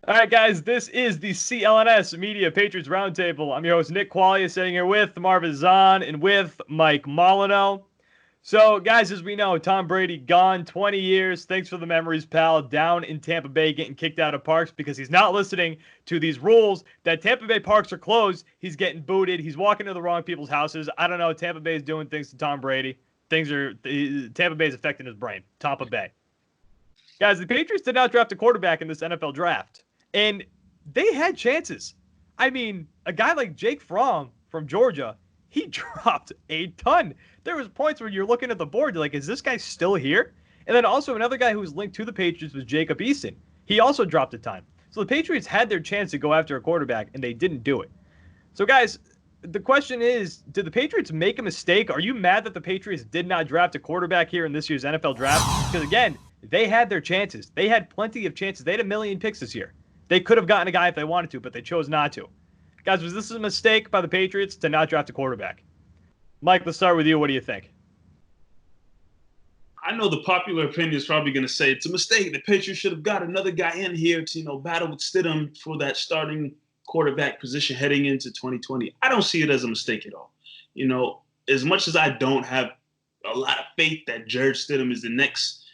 All right, guys, this is the CLNS Media Patriots Roundtable. I'm your host, Nick Qualia, sitting here with Marv and with Mike Molyneux. So, guys, as we know, Tom Brady gone 20 years. Thanks for the memories, pal. Down in Tampa Bay getting kicked out of parks because he's not listening to these rules that Tampa Bay parks are closed. He's getting booted. He's walking to the wrong people's houses. I don't know. Tampa Bay is doing things to Tom Brady. Tampa Bay is affecting his brain. Tampa Bay. Guys, the Patriots did not draft a quarterback in this NFL draft. And they had chances. I mean, a guy like Jake Fromm from Georgia, he dropped a ton. There was points where you're looking at the board, you're like, is this guy still here? And then also another guy who was linked to the Patriots was Jacob Eason. He also dropped a ton. So the Patriots had their chance to go after a quarterback, and they didn't do it. So, guys, the question is, did the Patriots make a mistake? Are you mad that the Patriots did not draft a quarterback here in this year's NFL draft? Because, again, they had their chances. They had plenty of chances. They had a million picks this year. They could have gotten a guy if they wanted to, but they chose not to. Guys, was this a mistake by the Patriots to not draft a quarterback? Mike, let's start with you. What do you think? I know the popular opinion is probably going to say it's a mistake. The Patriots should have got another guy in here to, battle with Stidham for that starting quarterback position heading into 2020. I don't see it as a mistake at all. As much as I don't have a lot of faith that Jarrett Stidham is the next,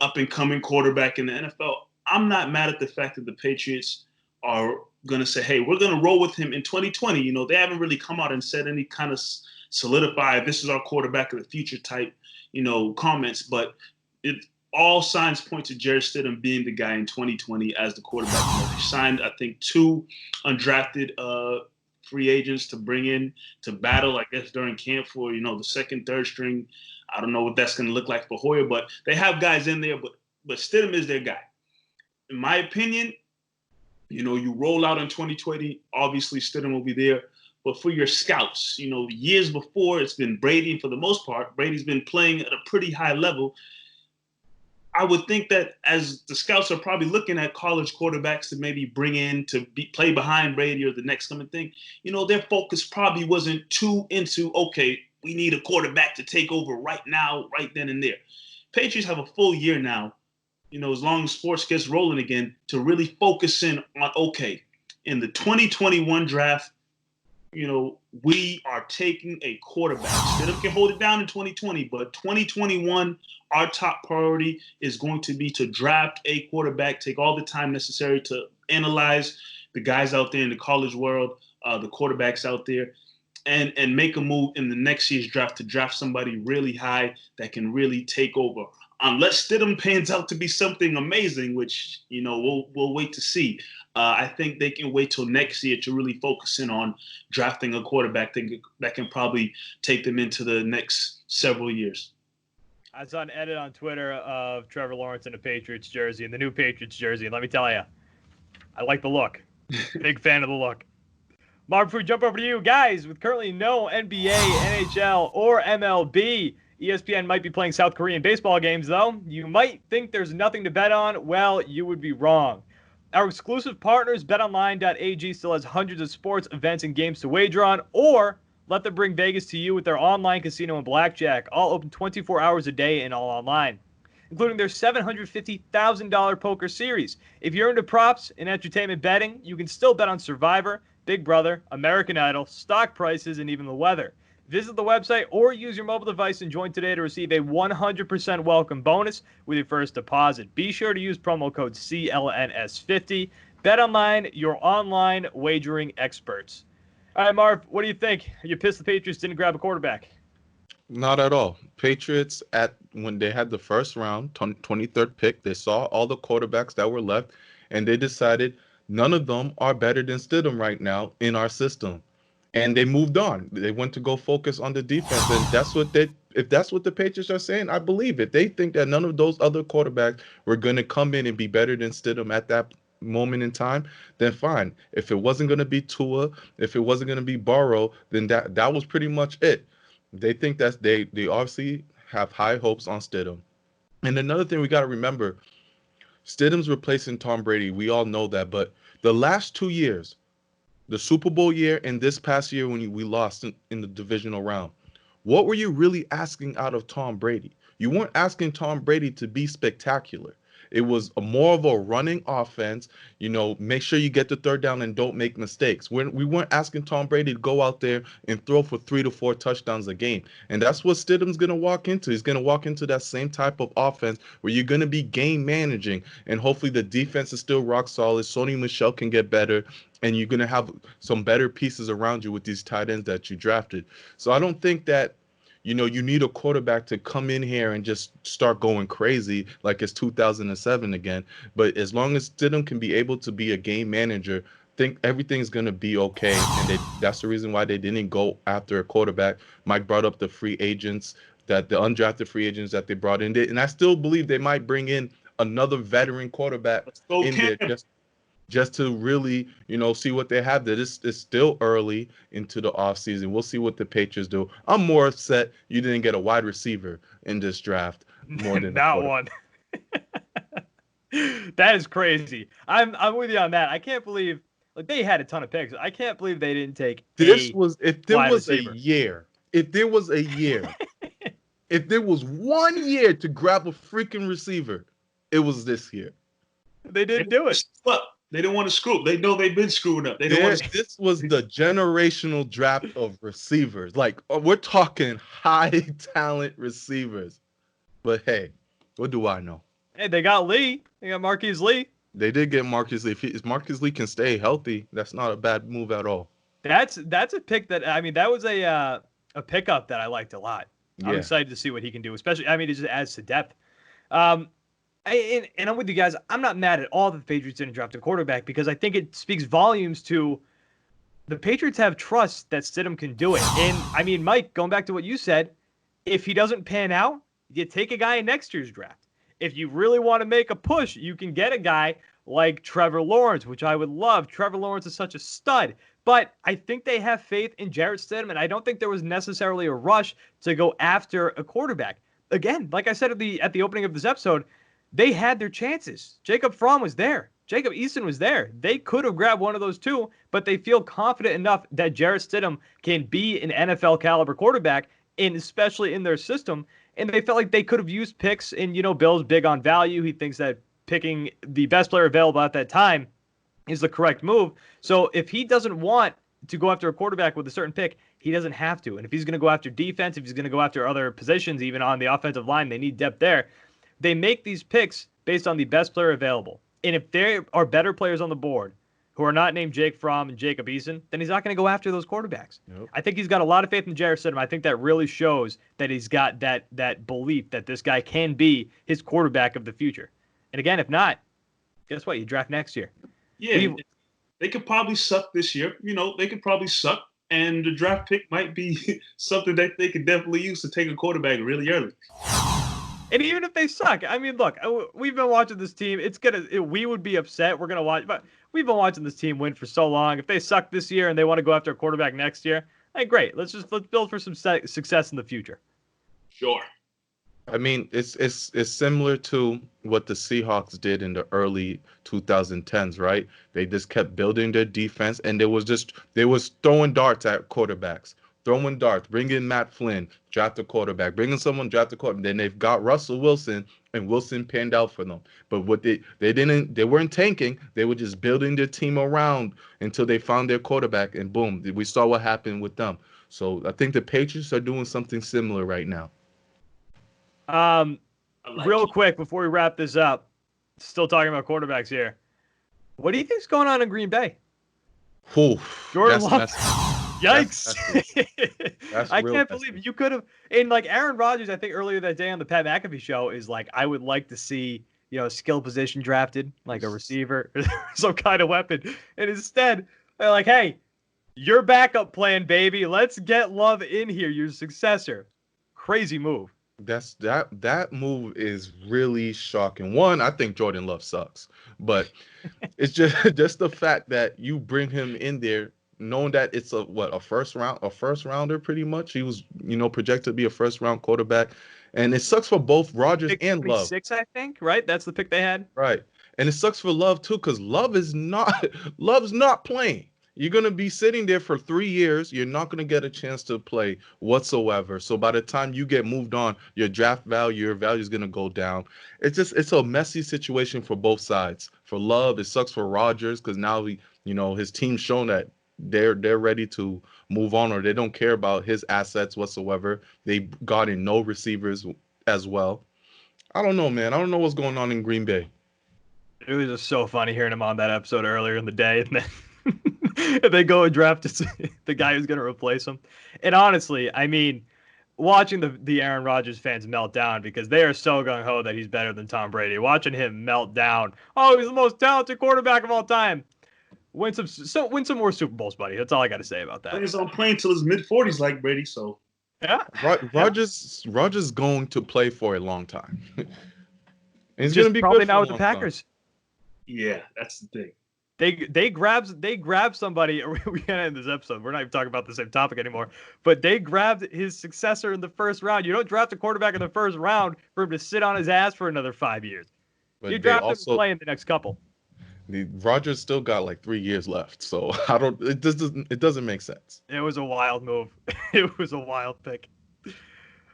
up and coming quarterback in the NFL, I'm not mad at the fact that the Patriots are going to say, hey, we're going to roll with him in 2020. They haven't really come out and said any kind of solidify this is our quarterback of the future type comments, but all signs point to Jarrett Stidham being the guy in 2020 as the quarterback. They signed, I think, 2 undrafted free agents to bring in to battle, I guess, during camp for, the second, third string. I don't know what that's going to look like for Hoyer, but they have guys in there, but Stidham is their guy. In my opinion, you roll out in 2020, obviously Stidham will be there. But for your scouts, years before, it's been Brady, and for the most part, Brady's been playing at a pretty high level. I would think that as the scouts are probably looking at college quarterbacks to maybe bring in to play behind Brady or the next coming thing, their focus probably wasn't too into, okay, we need a quarterback to take over right now, right then and there. Patriots have a full year now, as long as sports gets rolling again, to really focus in on, okay, in the 2021 draft, we are taking a quarterback. Stidham can hold it down in 2020, but 2021, our top priority is going to be to draft a quarterback, take all the time necessary to analyze the guys out there in the college world, the quarterbacks out there, and make a move in the next year's draft to draft somebody really high that can really take over. Unless Stidham pans out to be something amazing, which, we'll wait to see. I think they can wait till next year to really focus in on drafting a quarterback that can probably take them into the next several years. I saw an edit on Twitter of Trevor Lawrence in a Patriots jersey, in the new Patriots jersey. And let me tell you, I like the look. Big fan of the look. Marv, before we jump over to you, guys, with currently no NBA, NHL, or MLB, ESPN might be playing South Korean baseball games, though. You might think there's nothing to bet on. Well, you would be wrong. Our exclusive partners, betonline.ag, still has hundreds of sports, events, and games to wager on, or let them bring Vegas to you with their online casino and blackjack, all open 24 hours a day and all online, including their $750,000 poker series. If you're into props and entertainment betting, you can still bet on Survivor, Big Brother, American Idol, stock prices, and even the weather. Visit the website or use your mobile device and join today to receive a 100% welcome bonus with your first deposit. Be sure to use promo code CLNS50. BetOnline, your online wagering experts. All right, Marv, what do you think? Are you pissed the Patriots didn't grab a quarterback? Not at all. Patriots, when they had the first round, 23rd pick, they saw all the quarterbacks that were left, and they decided none of them are better than Stidham right now in our system. And they moved on. They went to go focus on the defense, and if that's what the Patriots are saying, I believe it. They think that none of those other quarterbacks were going to come in and be better than Stidham at that moment in time, then fine. If it wasn't going to be Tua, if it wasn't going to be Burrow, then that was pretty much it. They think that they obviously have high hopes on Stidham. And another thing we got to remember, Stidham's replacing Tom Brady. We all know that, but the last 2 years, the Super Bowl year and this past year when we lost in the divisional round, what were you really asking out of Tom Brady? You weren't asking Tom Brady to be spectacular. It was more of a running offense. Make sure you get the third down and don't make mistakes. We weren't asking Tom Brady to go out there and throw for 3 to 4 touchdowns a game. And that's what Stidham's going to walk into. He's going to walk into that same type of offense where you're going to be game managing. And hopefully the defense is still rock solid. Sony Michel can get better. And you're going to have some better pieces around you with these tight ends that you drafted. So I don't think that you need a quarterback to come in here and just start going crazy like it's 2007 again. But as long as Stidham can be able to be a game manager, I think everything's going to be okay. And that's the reason why they didn't go after a quarterback. Mike brought up the free agents, the undrafted free agents that they brought in. And I still believe they might bring in another veteran quarterback in there just to really, see what they have. That it's still early into the offseason. We'll see what the Patriots do. I'm more upset you didn't get a wide receiver in this draft more than that one. That is crazy. I'm with you on that. I can't believe they had a ton of picks. I can't believe they didn't take if there was a year, if there was 1 year to grab a freaking receiver, it was this year. They didn't do it. They didn't want to screw. They know they've been screwing up. This was the generational draft of receivers. Like, we're talking high talent receivers. But hey, what do I know? Hey, they got Lee. They got Marquise Lee. They did get Marquise Lee. If Marquise Lee can stay healthy, that's not a bad move at all. That's a pick that was a pickup that I liked a lot. I'm excited to see what he can do, especially it just adds to depth. And I'm with you guys. I'm not mad at all that the Patriots didn't draft a quarterback because I think it speaks volumes to the Patriots have trust that Stidham can do it. And Mike, going back to what you said, if he doesn't pan out, you take a guy in next year's draft. If you really want to make a push, you can get a guy like Trevor Lawrence, which I would love. Trevor Lawrence is such a stud. But I think they have faith in Jarrett Stidham, and I don't think there was necessarily a rush to go after a quarterback. Again, like I said at the opening of this episode, they had their chances. Jacob Fromm was there. Jacob Eason was there. They could have grabbed one of those two, but they feel confident enough that Jarrett Stidham can be an NFL caliber quarterback, and especially in their system. And they felt like they could have used picks. And, Bill's big on value. He thinks that picking the best player available at that time is the correct move. So if he doesn't want to go after a quarterback with a certain pick, he doesn't have to. And if he's going to go after defense, if he's going to go after other positions, even on the offensive line, they need depth there. They make these picks based on the best player available. And if there are better players on the board who are not named Jake Fromm and Jacob Eason, then he's not going to go after those quarterbacks. Nope. I think he's got a lot of faith in Jarrett Stidham. I think that really shows that he's got that belief that this guy can be his quarterback of the future. And again, if not, guess what? You draft next year. Yeah, they could probably suck this year. They could probably suck. And the draft pick might be something that they could definitely use to take a quarterback really early. And even if they suck, look, we've been watching this team. We would be upset. We're going to watch, but we've been watching this team win for so long. If they suck this year and they want to go after a quarterback next year, hey, great. Let's build for some success in the future. Sure. It's similar to what the Seahawks did in the early 2010s, right? They just kept building their defense, and they was throwing darts at quarterbacks. Throwing darts, bring in Matt Flynn, draft a quarterback, bring in someone, draft a quarterback. Then they've got Russell Wilson, and Wilson panned out for them. But what they weren't tanking. They were just building their team around until they found their quarterback, and boom, we saw what happened with them. So I think the Patriots are doing something similar right now. Real quick before we wrap this up, still talking about quarterbacks here. What do you think's going on in Green Bay? Jordan Love. Yikes. That's I can't believe you could have. And Aaron Rodgers, I think earlier that day on the Pat McAfee show is I would like to see, a skill position drafted, like a receiver, or some kind of weapon. And instead, they're like, hey, your backup plan, baby. Let's get Love in here, your successor. Crazy move. That move is really shocking. One, I think Jordan Love sucks, but it's just the fact that you bring him in there knowing that it's a first rounder pretty much. He was, projected to be a first round quarterback, and it sucks for both Rodgers and Love. 6, I think, right? That's the pick they had. Right. And it sucks for Love too, because Love's not playing. You're going to be sitting there for 3 years. You're not going to get a chance to play whatsoever. So by the time you get moved on, your draft value, your value is going to go down. It's a messy situation for both sides. For Love, it sucks for Rodgers because now his team's shown that they're ready to move on, or they don't care about his assets whatsoever. They got in no receivers as well. I don't know, man. I don't know what's going on in Green Bay. It was just so funny hearing him on that episode earlier in the day, and then they go and draft the guy who's going to replace him. And honestly, I mean, watching the Aaron Rodgers fans melt down because they are so gung-ho that he's better than Tom Brady. Watching him melt down. Oh, he's the most talented quarterback of all time. Win some more Super Bowls, buddy. That's all I got to say about that. He's on playing till his mid-40s like Brady, so. Yeah. Rodgers going to play for a long time. He's going to be probably now with the Packers. Time. Yeah, that's the thing. They grabbed somebody. We can't end this episode. We're not even talking about the same topic anymore. But they grabbed his successor in the first round. You don't draft a quarterback in the first round for him to sit on his ass for another 5 years. But you draft him to play in the next couple. Rodgers still got like 3 years left, so it doesn't make sense. It was a wild move. It was a wild pick.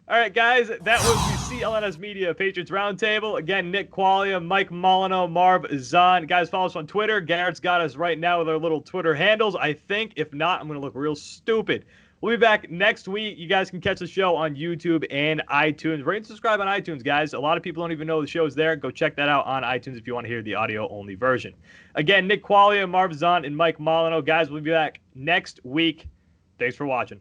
All right, guys, that was the CLNS Media Patriots Roundtable. Again, Nick Qualia, Mike Molyneux, Marv Zahn. Guys, follow us on Twitter. Garrett's got us right now with our little Twitter handles, I think. If not, I'm going to look real stupid. We'll be back next week. You guys can catch the show on YouTube and iTunes. Rate and subscribe on iTunes, guys. A lot of people don't even know the show's there. Go check that out on iTunes if you want to hear the audio-only version. Again, Nick Qualia, Marv Zahn, and Mike Molyneux. Guys, we'll be back next week. Thanks for watching.